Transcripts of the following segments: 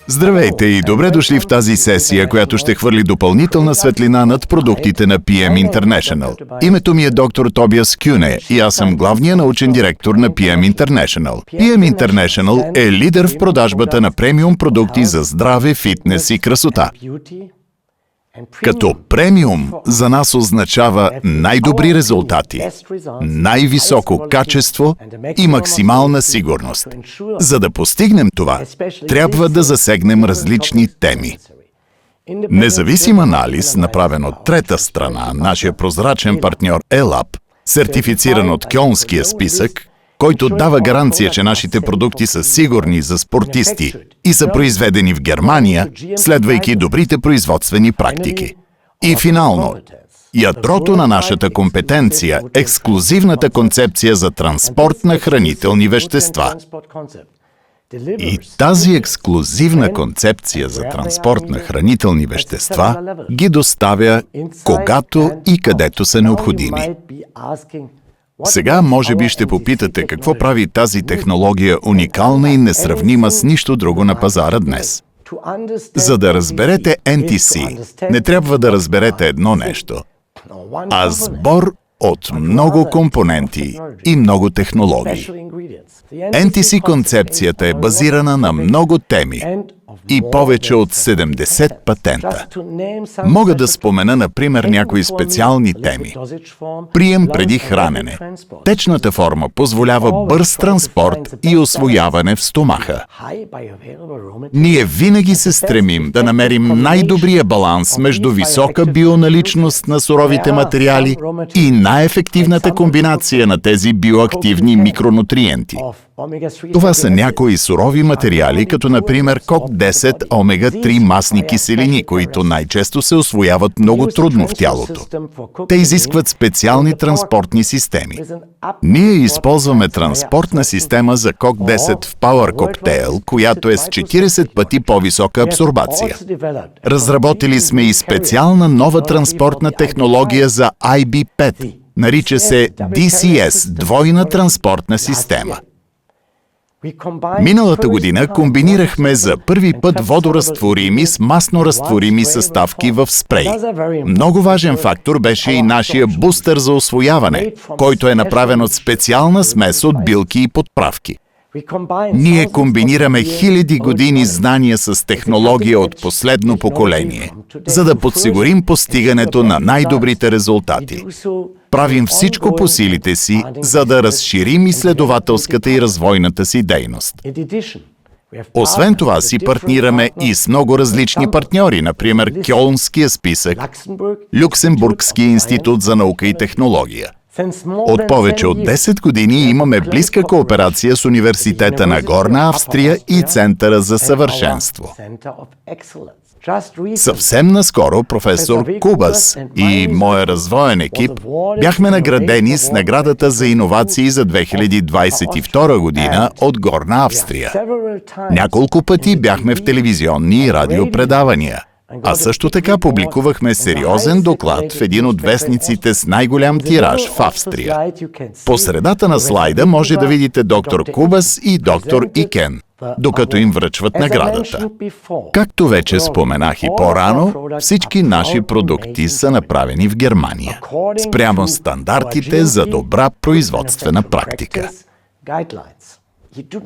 Здравейте и добре дошли в тази сесия, която ще хвърли допълнителна светлина над продуктите на PM International. Името ми е доктор Тобиас Кюне и аз съм главният научен директор на PM International. PM International е лидер в продажбата на премиум продукти за здраве, фитнес и красота. Като премиум за нас означава най-добри резултати, най-високо качество и максимална сигурност. За да постигнем това, трябва да засегнем различни теми. Независим анализ, направен от трета страна, нашия прозрачен партньор ELAB, сертифициран от Кьолнския списък, който дава гаранция, че нашите продукти са сигурни за спортисти и са произведени в Германия, следвайки добрите производствени практики. И финално, ядрото на нашата компетенция – ексклузивната концепция за транспорт на хранителни вещества. И тази ексклузивна концепция за транспорт на хранителни вещества ги доставя когато и където са необходими. Сега може би ще попитате какво прави тази технология уникална и несравнима с нищо друго на пазара днес. За да разберете NTC, не трябва да разберете едно нещо, а сбор от много компоненти и много технологии. NTC концепцията е базирана на много теми и повече от 70 патента. Мога да спомена, например, някои специални теми. Прием преди хранене. Течната форма позволява бърз транспорт и усвояване в стомаха. Ние винаги се стремим да намерим най-добрия баланс между висока бионаличност на суровите материали и най-ефективната комбинация на тези биоактивни микронутриенти. Това са някои сурови материали, като например COQ10 омега-3 масни киселини, които най-често се усвояват много трудно в тялото. Те изискват специални транспортни системи. Ние използваме транспортна система за COQ10 в Power Cocktail, която е с 40 пъти по-висока абсорбация. Разработили сме и специална нова транспортна технология за IB5. Нарича се DCS – двойна транспортна система. Миналата година комбинирахме за първи път водоразтворими с масно-разтворими съставки в спрей. Много важен фактор беше и нашия бустер за усвояване, който е направен от специална смес от билки и подправки. Ние комбинираме хиляди години знания с технология от последно поколение, за да подсигурим постигането на най-добрите резултати. Правим всичко по силите си, за да разширим изследователската и развойната си дейност. Освен това си партнираме и с много различни партньори, например Кьолнския списък, Люксембургския институт за наука и технология. От повече от 10 години имаме близка кооперация с Университета на Горна Австрия и Центъра за съвършенство. Съвсем наскоро професор Кубас и моя развоен екип бяхме наградени с наградата за иновации за 2022 година от Горна Австрия. Няколко пъти бяхме в телевизионни и радиопредавания. А също така публикувахме сериозен доклад в един от вестниците с най-голям тираж в Австрия. По средата на слайда може да видите доктор Кубас и доктор Икен, докато им връчват наградата. Както вече споменах и по-рано, всички наши продукти са направени в Германия, спрямо стандартите за добра производствена практика.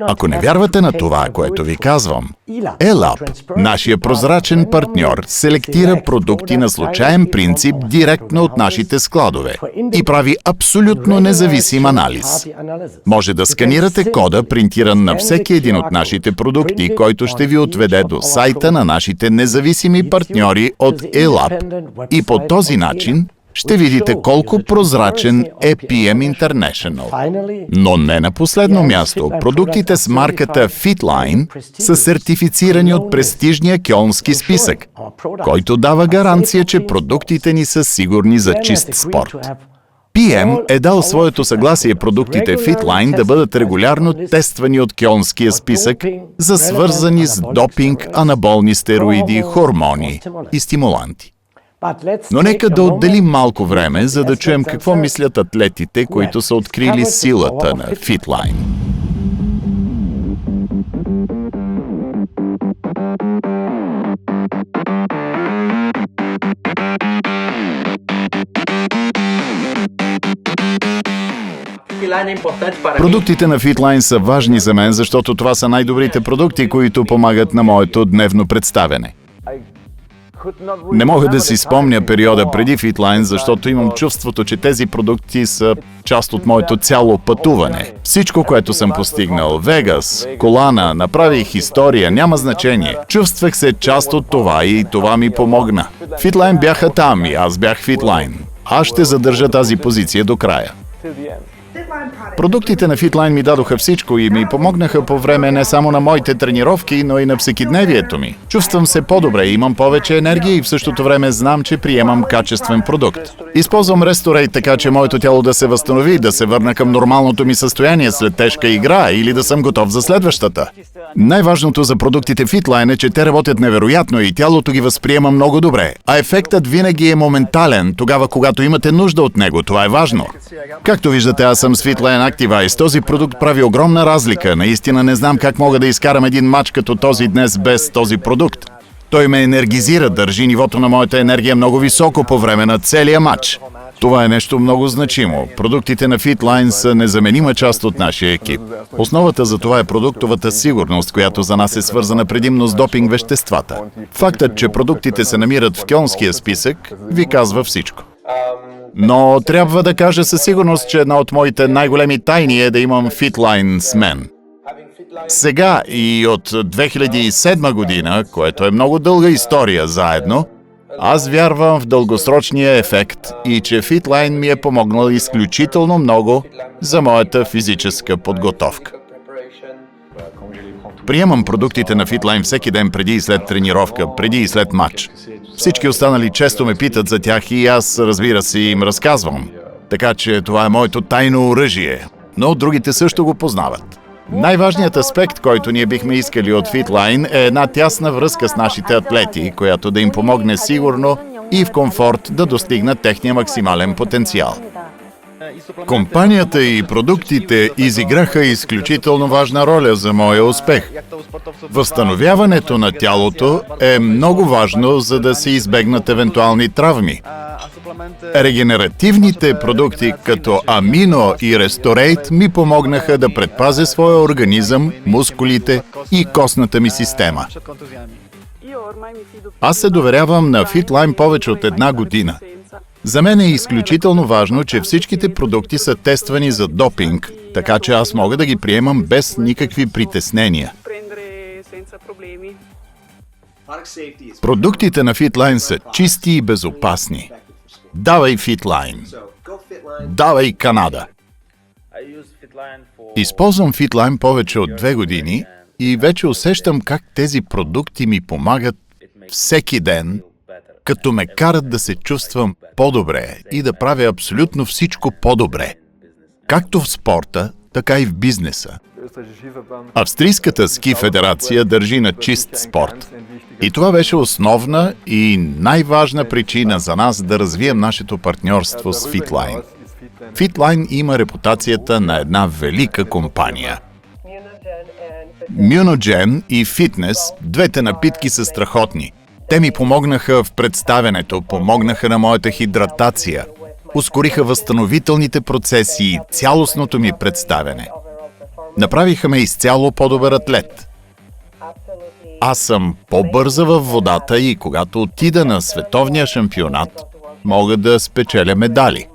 Ако не вярвате на това, което ви казвам, ELAB, нашия прозрачен партньор, селектира продукти на случаен принцип директно от нашите складове и прави абсолютно независим анализ. Може да сканирате кода, принтиран на всеки един от нашите продукти, който ще ви отведе до сайта на нашите независими партньори от ELAB и по този начин ще видите колко прозрачен е PM International. Но не на последно място, продуктите с марката FitLine са сертифицирани от престижния Кьолнски списък, който дава гаранция, че продуктите ни са сигурни за чист спорт. PM е дал своето съгласие продуктите FitLine да бъдат регулярно тествани от Кьолнския списък за свързани с допинг, анаболни стероиди, хормони и стимуланти. Но нека да отделим малко време, за да чуем какво мислят атлетите, които са открили силата на FitLine. Продуктите на Fitline са важни за мен, защото това са най-добрите продукти, които помагат на моето дневно представяне. Не мога да си спомня периода преди Fitline, защото имам чувството, че тези продукти са част от моето цяло пътуване. Всичко, което съм постигнал, Вегас, Колана, направих история, няма значение. Чувствах се част от това и това ми помогна. Fitline бяха там и аз бях Fitline. Аз ще задържа тази позиция до края. Продуктите на Fitline ми дадоха всичко и ми помогнаха по време не само на моите тренировки, но и на всекидневието ми. Чувствам се по-добре, имам повече енергия и в същото време знам, че приемам качествен продукт. Използвам Restorate така, че моето тяло да се възстанови, да се върна към нормалното ми състояние след тежка игра или да съм готов за следващата. Най-важното за продуктите Fitline е, че те работят невероятно и тялото ги възприема много добре, а ефектът винаги е моментален, тогава когато имате нужда от него. Това е важно. Както виждате, аз съм с Fitline Activise. Този продукт прави огромна разлика. Наистина не знам как мога да изкарам един мач като този днес без този продукт. Той ме енергизира, държи нивото на моята енергия много високо по време на целия мач. Това е нещо много значимо. Продуктите на Fitline са незаменима част от нашия екип. Основата за това е продуктовата сигурност, която за нас е свързана предимно с допинг веществата. Фактът, че продуктите се намират в кьолнския списък, ви казва всичко. Но трябва да кажа със сигурност, че една от моите най-големи тайни е да имам Fitline с мен. Сега и от 2007 година, което е много дълга история заедно, аз вярвам в дългосрочния ефект и че Fitline ми е помогнал изключително много за моята физическа подготовка. Приемам продуктите на Fitline всеки ден преди и след тренировка, преди и след матч. Всички останали често ме питат за тях и аз, разбира се, им разказвам. Така че това е моето тайно оръжие, но другите също го познават. Най-важният аспект, който ние бихме искали от Fitline е една тясна връзка с нашите атлети, която да им помогне сигурно и в комфорт да достигнат техния максимален потенциал. Компанията и продуктите изиграха изключително важна роля за моя успех. Възстановяването на тялото е много важно, за да се избегнат евентуални травми. Регенеративните продукти като Амино и Restorate ми помогнаха да предпазя своя организъм, мускулите и костната ми система. Аз се доверявам на Fitline повече от една година. За мен е изключително важно, че всичките продукти са тествани за допинг, така че аз мога да ги приемам без никакви притеснения. Продуктите на Fitline са чисти и безопасни. Давай Fitline! Давай Канада! Използвам Fitline повече от 2 години и вече усещам как тези продукти ми помагат всеки ден, като ме карат да се чувствам по-добре и да правя абсолютно всичко по-добре. Както в спорта, така и в бизнеса. Австрийската ски федерация държи на чист спорт. И това беше основна и най-важна причина за нас да развием нашето партньорство с Fitline. Fitline има репутацията на една велика компания. Munogen и Fitness, двете напитки са страхотни. Те ми помогнаха в представянето, помогнаха на моята хидратация, ускориха възстановителните процеси и цялостното ми представяне. Направиха ме изцяло по-добър атлет. Аз съм по-бърза във водата и когато отида на световния шампионат, мога да спечеля медали.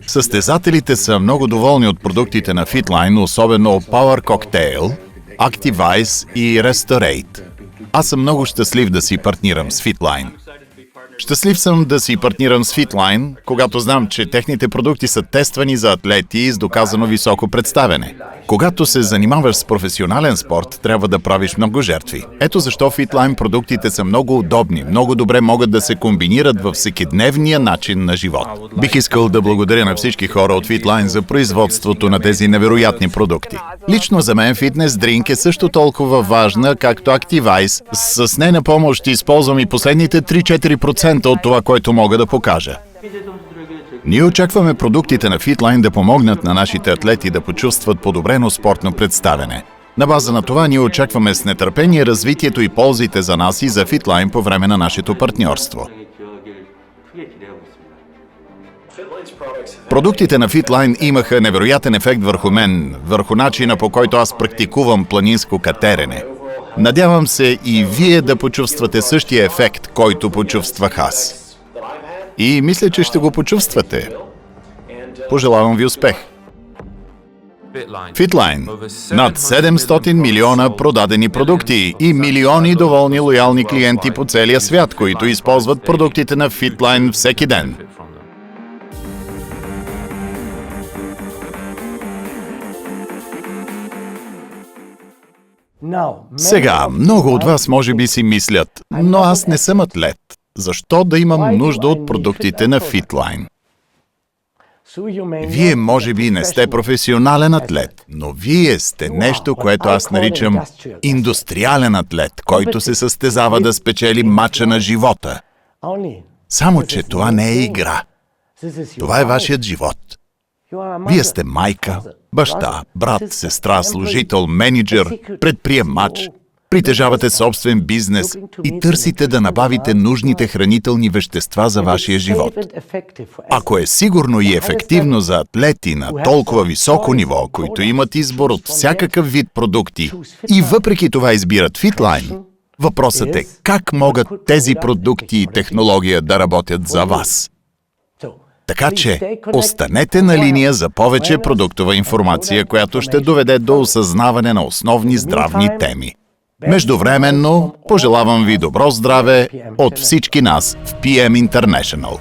Състезателите са много доволни от продуктите на Fitline, особено Power Cocktail, Activise и Restorate. Аз съм много щастлив да си партнирам с Fitline. Щастлив съм да си партнирам с Fitline, когато знам, че техните продукти са тествани за атлети с доказано високо представяне. Когато се занимаваш с професионален спорт, трябва да правиш много жертви. Ето защо Fitline продуктите са много удобни, много добре могат да се комбинират във всекидневния начин на живот. Бих искал да благодаря на всички хора от Fitline за производството на тези невероятни продукти. Лично за мен Fitness Drink е също толкова важна, както Activise. С нейна помощ използвам и последните 3-4% от това, което мога да покажа. Ние очакваме продуктите на Fitline да помогнат на нашите атлети да почувстват подобрено спортно представяне. На база на това ние очакваме с нетърпение развитието и ползите за нас и за Fitline по време на нашето партньорство. Продуктите на Fitline имаха невероятен ефект върху мен, върху начина, по който аз практикувам планинско катерене. Надявам се и вие да почувствате същия ефект, който почувствах аз. И мисля, че ще го почувствате. Пожелавам ви успех! Fitline. Над 700 милиона продадени продукти и милиони доволни лоялни клиенти по целия свят, които използват продуктите на Fitline всеки ден. Сега, много от вас може би си мислят, но аз не съм атлет. Защо да имам нужда от продуктите на Fitline? Вие може би не сте професионален атлет, но вие сте нещо, което аз наричам индустриален атлет, който се състезава да спечели мача на живота. Само че това не е игра. Това е вашият живот. Вие сте майка, баща, брат, сестра, служител, мениджър, предприемач. Притежавате собствен бизнес и търсите да набавите нужните хранителни вещества за вашия живот. Ако е сигурно и ефективно за атлети на толкова високо ниво, които имат избор от всякакъв вид продукти и въпреки това избират Fitline, въпросът е как могат тези продукти и технология да работят за вас. Така че, останете на линия за повече продуктова информация, която ще доведе до осъзнаване на основни здравни теми. Междувременно, пожелавам ви добро здраве от всички нас в PM International.